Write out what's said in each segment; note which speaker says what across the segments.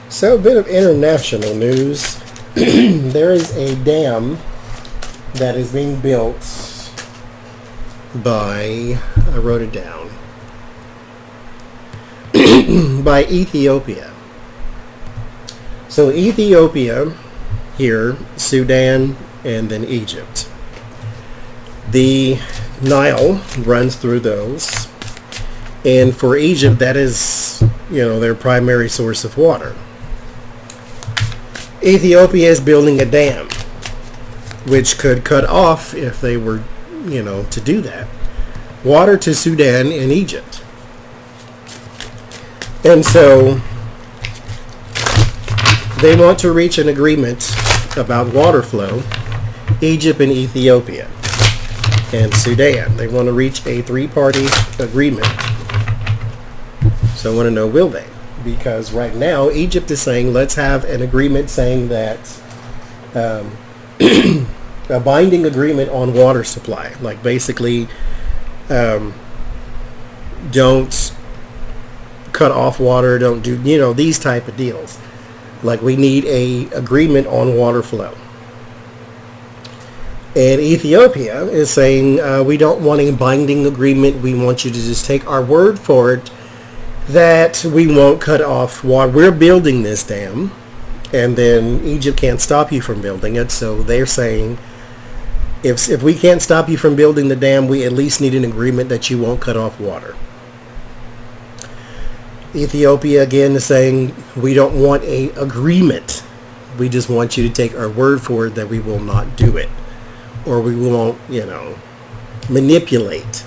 Speaker 1: So a bit of international news. There is a dam that is being built by, I wrote it down, by Ethiopia. So Ethiopia, here, Sudan, and then Egypt. The Nile runs through those. And for Egypt, that is, their primary source of water. Ethiopia is building a dam, which could cut off, if they were, to do that, water to Sudan and Egypt. And so they want to reach an agreement about water flow, Egypt and Ethiopia and Sudan. They want to reach a three-party agreement. So I want to know, will they? Because right now, Egypt is saying, let's have an agreement saying that a binding agreement on water supply. Like basically, don't cut off water, don't do, these type of deals. Like we need a agreement on water flow. And Ethiopia is saying, we don't want a binding agreement. We want you to just take our word for it that we won't cut off water. We're building this dam, and then Egypt can't stop you from building it. So they're saying, if we can't stop you from building the dam, we at least need an agreement that you won't cut off water. Ethiopia again is saying, we don't want a agreement. We just want you to take our word for it that we will not do it, or we won't, manipulate.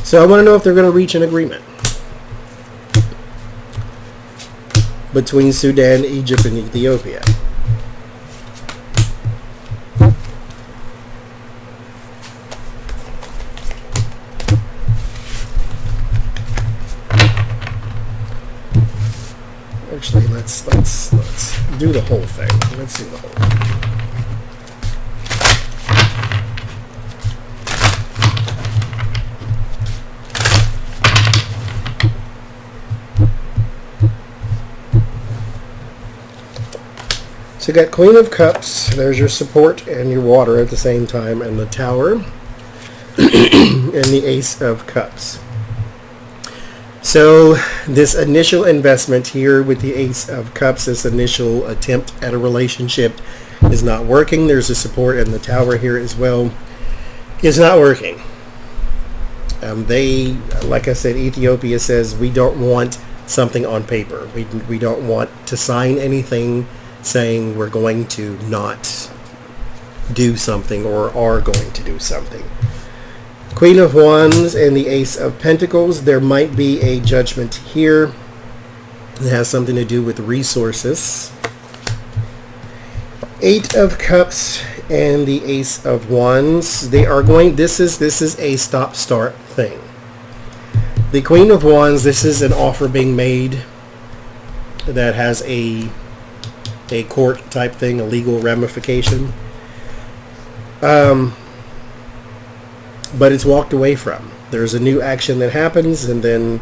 Speaker 1: So I want to know if they're going to reach an agreement between Sudan, Egypt, and Ethiopia. Actually, let's do the whole thing. Let's do the whole thing. So you got Queen of Cups, there's your support and your water at the same time, and the Tower, and the Ace of Cups. So this initial investment here with the Ace of Cups, this initial attempt at a relationship is not working. There's a support in the Tower here as well. It's not working. They, like I said, Ethiopia says, we don't want something on paper. We don't want to sign anything saying we're going to not do something or are going to do something. Queen of Wands and the Ace of Pentacles. There might be a judgment here. It has something to do with resources. Eight of Cups and the Ace of Wands. They are going, this is a stop-start thing. The Queen of Wands, this is an offer being made that has a court type thing, a legal ramification. But it's walked away from. There's a new action that happens, and then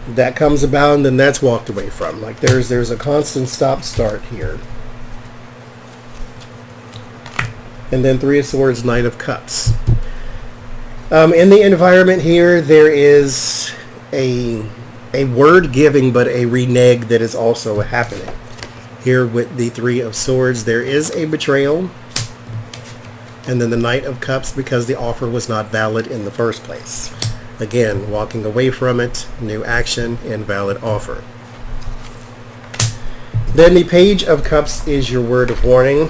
Speaker 1: that comes about, and then that's walked away from. Like there's a constant stop-start here. And then Three of Swords, Knight of Cups. In the environment here, there is a word giving, but a renege that is also happening. Here with the Three of Swords, there is a betrayal. And then the Knight of Cups, because the offer was not valid in the first place. Again, walking away from it, new action, invalid offer. Then the Page of Cups is your word of warning.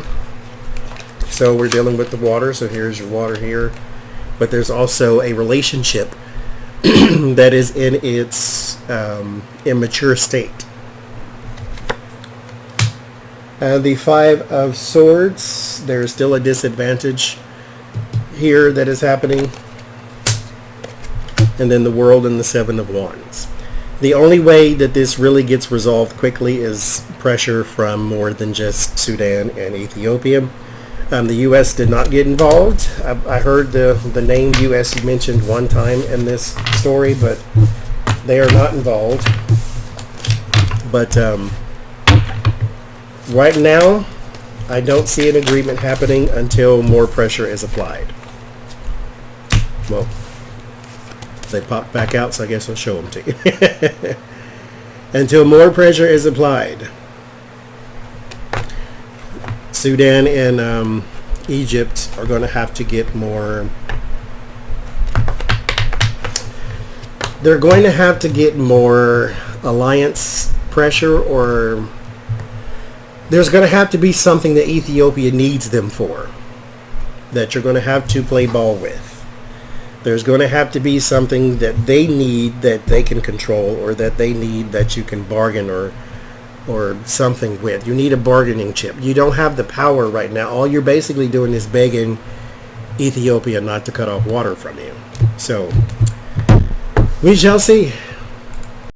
Speaker 1: So we're dealing with the water, so here's your water here. But there's also a relationship that is in its immature state. The Five of Swords, there's still a disadvantage here that is happening. And then the World and the Seven of Wands. The only way that this really gets resolved quickly is pressure from more than just Sudan and Ethiopia. The U.S. did not get involved. I heard the name U.S. mentioned one time in this story, but they are not involved. But Right now, I don't see an agreement happening until more pressure is applied. Well, they popped back out, so I guess I'll show them to you. Until more pressure is applied. Sudan and Egypt are going to have to get more... They're going to have to get more alliance pressure, or there's going to have to be something that Ethiopia needs them for that you're going to have to play ball with. There's going to have to be something that they need that they can control, or that they need that you can bargain or something with. You need a bargaining chip. You don't have the power right now. All you're basically doing is begging Ethiopia not to cut off water from you. So we shall see.